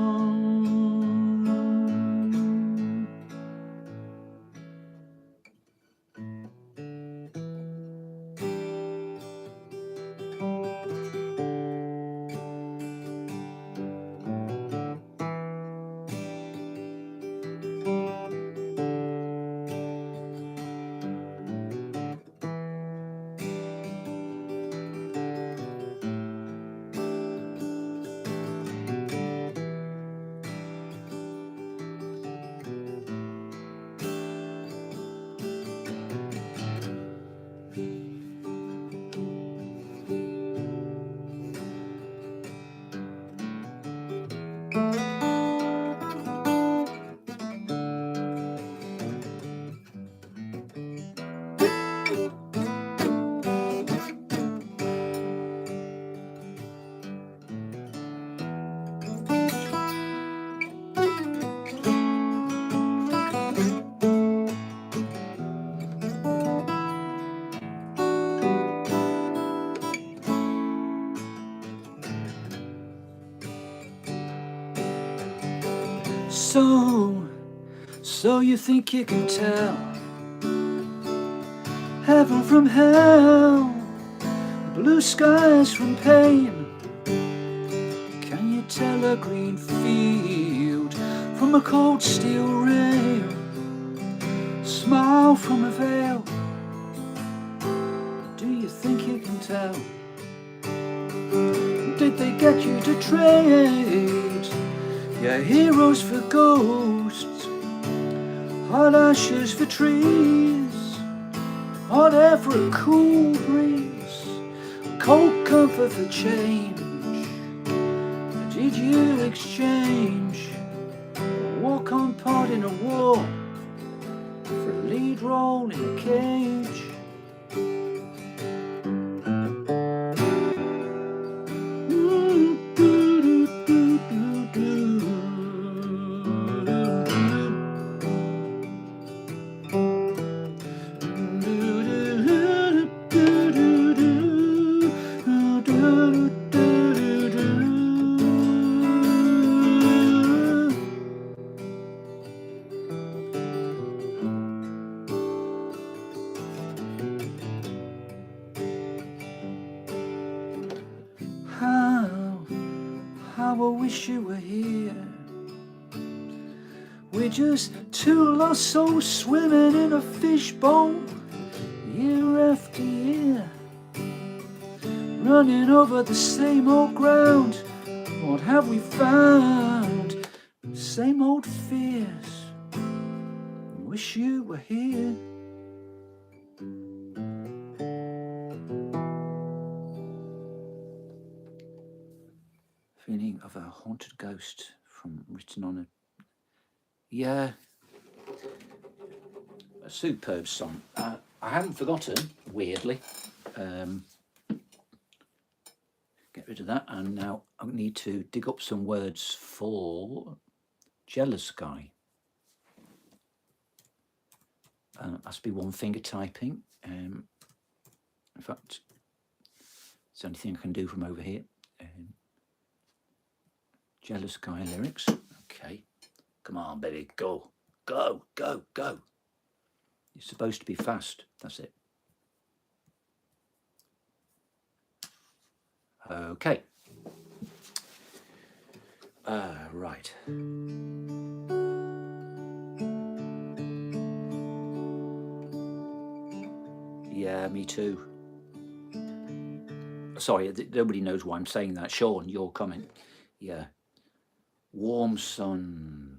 So you think you can tell heaven from hell, blue skies from pain? Can you tell a green field from a cold steel rail, smile from a veil. Do you think you can tell? Did they get you to trade your heroes for ghosts, hot ashes for trees, hot air for a cool breeze, cold comfort for change? Did you exchange a walk-on part in a war for a lead role in a cage? How I wish you were here. We're just two lost souls swimming in a fishbowl, year after year, running over the same old ground. What have we found? Same old fears. Wish you were here. Feeling of a haunted ghost from written on a superb song. I haven't forgotten, weirdly. Get rid of that, and now I need to dig up some words for jealous guy. Has to be one finger typing. In fact, it's the only thing I can do from over here. Jealous guy lyrics. Okay. Come on, baby. Go. Go, go, go. It's supposed to be fast. That's it. Okay. Right. Yeah, me too. Sorry, nobody knows why I'm saying that. Sean, your comment. Yeah. Warm sun,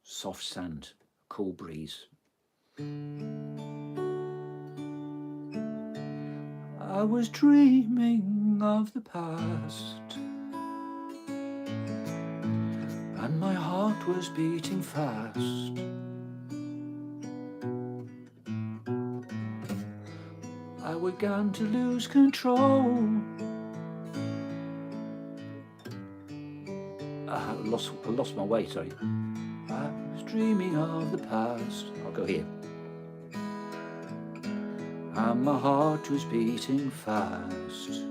soft sand, cool breeze. I was dreaming of the past, and my heart was beating fast. I began to lose control. I lost my way, sorry. I was dreaming of the past. I'll go here. And my heart was beating fast.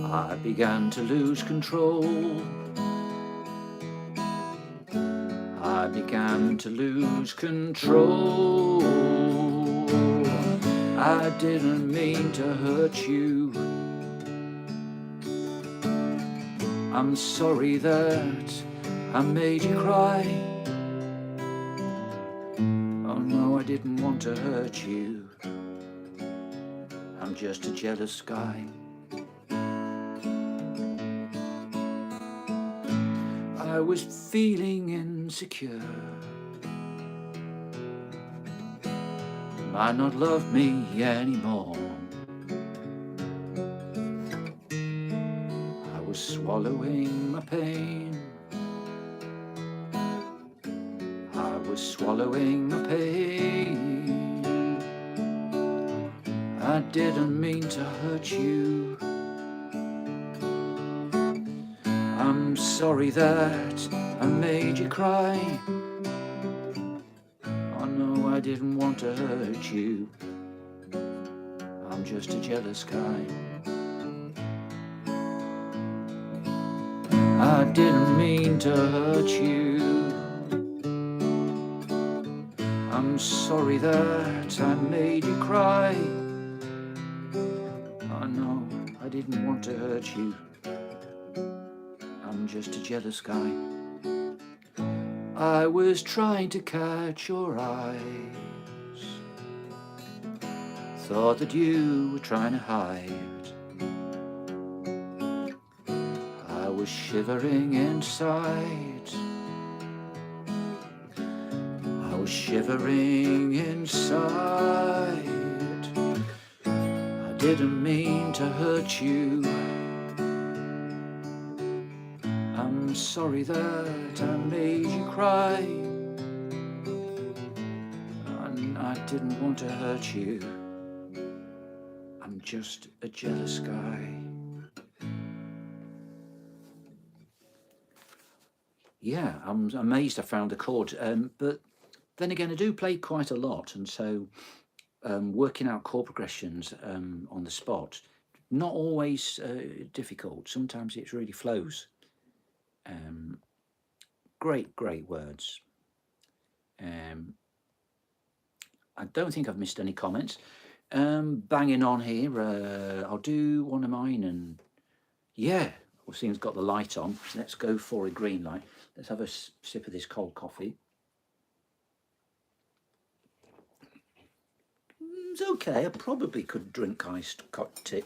I began to lose control. I began to lose control. I didn't mean to hurt you. I'm sorry that I made you cry. Oh no, I didn't want to hurt you. I'm just a jealous guy. I was feeling insecure. You might not love me anymore. Swallowing my pain. I was swallowing my pain. I didn't mean to hurt you. I'm sorry that I made you cry. Oh no, I didn't want to hurt you. I'm just a jealous guy. I didn't mean to hurt you. I'm sorry that I made you cry. I know I didn't want to hurt you. I'm just a jealous guy. I was trying to catch your eyes. Thought that you were trying to hide. I was shivering inside. I was shivering inside. I didn't mean to hurt you. I'm sorry that I made you cry. And I didn't want to hurt you. I'm just a jealous guy. Yeah, I'm amazed I found the chord. But then again, I do play quite a lot, and so working out chord progressions on the spot, not always difficult. Sometimes it really flows. Great words. I don't think I've missed any comments. Banging on here. I'll do one of mine, and yeah, we'll see who's got the light on. Let's go for a green light. Let's have a sip of this cold coffee. It's okay. I probably could drink iced coffee.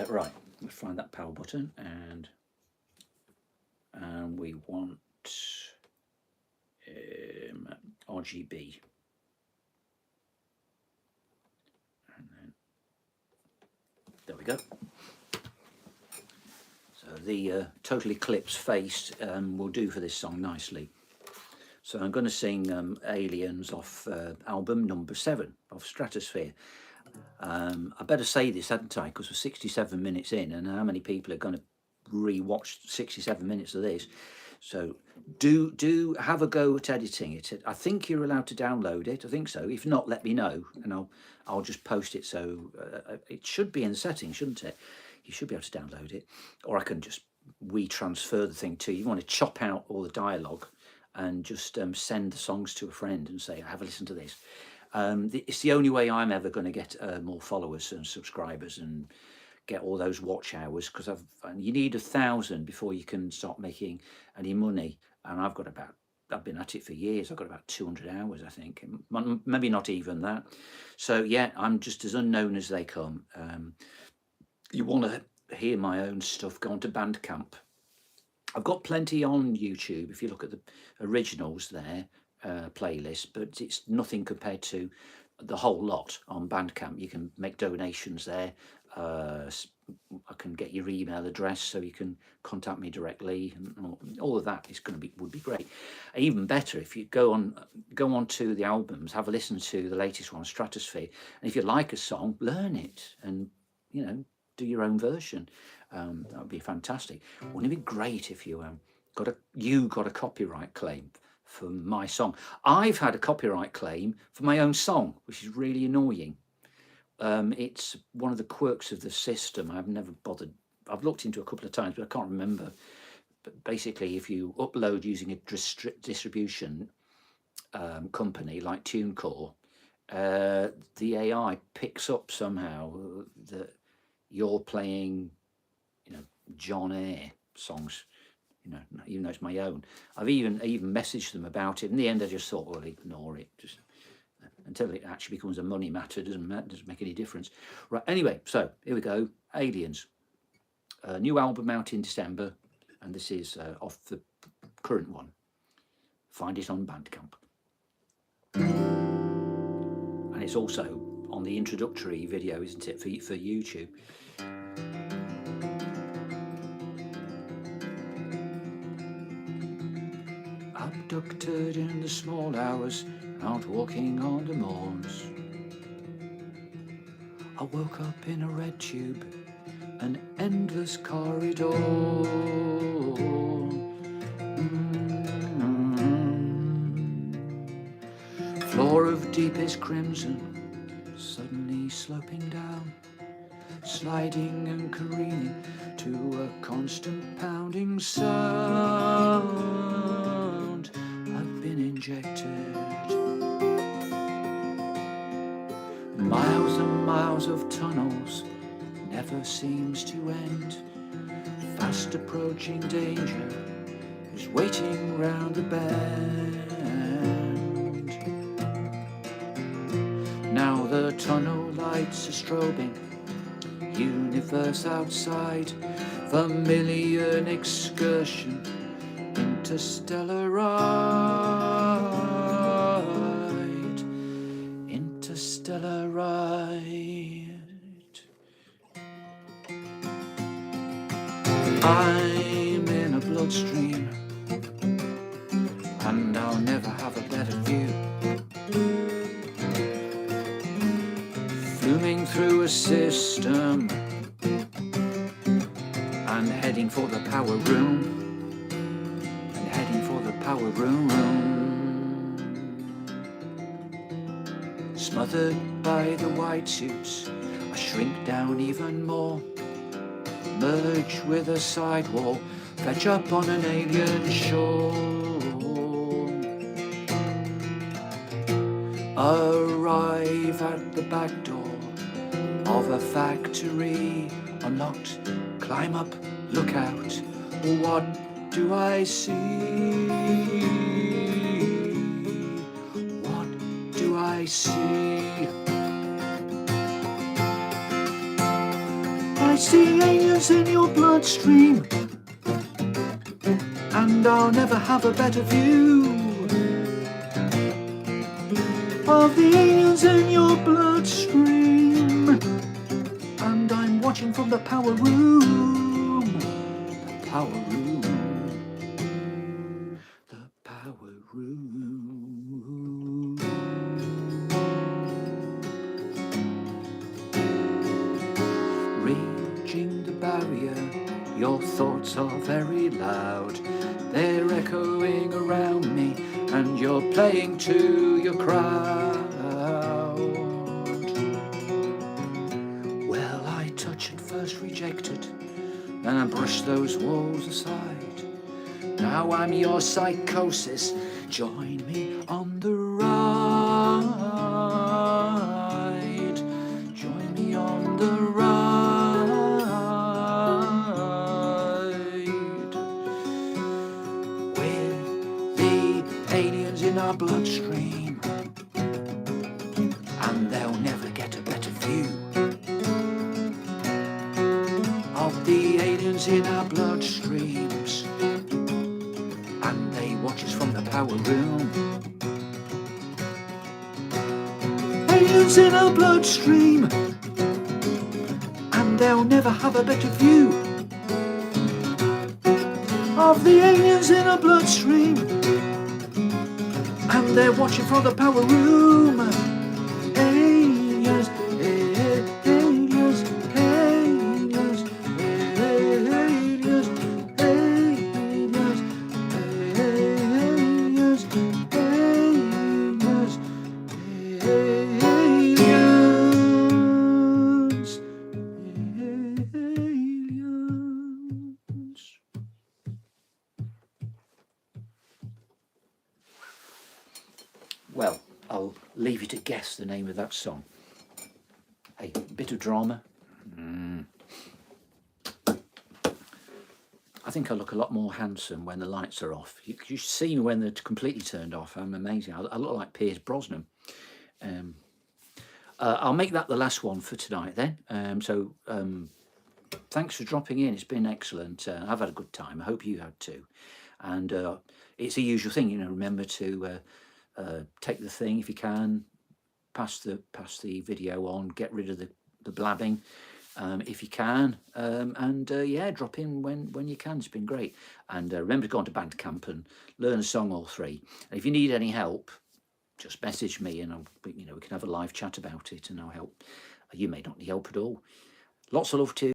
Right, let's find that power button, and we want RGB. And then there we go. So the total eclipse face will do for this song nicely. So I'm going to sing Aliens off album number 7 of Stratosphere. I better say this, hadn't I? Because we're 67 minutes in, and how many people are going to re-watch 67 minutes of this? So do have a go at editing it. I think you're allowed to download it. I think so. If not, let me know, and I'll just post it. So it should be in the settings, shouldn't it? You should be able to download it, or I can just transfer the thing to you. You want to chop out all the dialogue and just send the songs to a friend and say, have a listen to this. It's the only way I'm ever going to get more followers and subscribers and get all those watch hours, because you need 1,000 before you can start making any money. And I've been at it for years. I've got about 200 hours, I think, maybe not even that. So yeah, I'm just as unknown as they come. You want to hear my own stuff, go on to Bandcamp. I've got plenty on YouTube if you look at the originals there, playlist, but it's nothing compared to the whole lot on Bandcamp. You can make donations there. I can get your email address so you can contact me directly, and all of that would be great. Even better if you go on to the albums, have a listen to the latest one, Stratosphere, and if you like a song, learn it and do your own version. That would be fantastic. Wouldn't it be great if you got a copyright claim for my song? I've had a copyright claim for my own song, which is really annoying. It's one of the quirks of the system. I've never bothered. I've looked into it a couple of times, but I can't remember. But basically, if you upload using a distribution company like TuneCore, the AI picks up somehow that you're playing John Eyre songs, even though it's my own. I've even messaged them about it. In the end, I just thought, well, ignore it, just until it actually becomes a money matter. Doesn't make any difference. Right, anyway, so here we go. Aliens, a new album out in December, and this is off the current one. Find it on Bandcamp, and it's also on the introductory video, isn't it, for YouTube? Abducted in the small hours, out walking on the moors. I woke up in a red tube, an endless corridor. Floor of deepest crimson, suddenly sloping down, sliding and careening to a constant pounding sound. I've been injected. Miles and miles of tunnels, never seems to end. Fast approaching danger is waiting round the bend. Now the tunnel lights are strobing, universe outside, vermilion excursion, interstellar ride, interstellar ride. I'm in a bloodstream, and I'll never have a better view. Fluming through a system and heading for the power room, and heading for the power room. Smothered by the white suits, I shrink down even more, merge with a sidewall, fetch up on an alien shore. Arrive at the back door of a factory, unlocked, climb up, look out. What do I see? What do I see? I see aliens in your bloodstream, and I'll never have a better view of the aliens in your bloodstream, and I'm watching from the power room, the power room, the power room. Reaching the barrier, your thoughts are very loud, they're echoing around me, and you're playing to your crowd. Well, I touch and first rejected, then I brush those walls aside. Now I'm your psychosis, join me on the ride. Join me on the ride. With the aliens in our bloodstream, and they'll never get a better view of the aliens in our bloodstreams, and they watch us from the power room. Aliens in our bloodstream, and they'll never have a better view of the aliens in our bloodstream, and they're watching from the power room. Aliens, aliens, aliens, aliens, aliens, aliens, aliens, aliens. Well, I'll leave you to guess the name of that song. Hey, a bit of drama. I think I look a lot more handsome when the lights are off. You see me when they're completely turned off. I'm amazing. I look like Piers Brosnan. I'll make that the last one for tonight then. Thanks for dropping in. It's been excellent. I've had a good time. I hope you had too. And it's the usual thing, you know. Remember to take the thing if you can, pass the video on, get rid of the blabbing if you can, and yeah, drop in when you can. It's been great. And remember to go on to Bandcamp and learn a song or three. And if you need any help, just message me, and we can have a live chat about it, and I'll help. You may not need help at all. Lots of love to you.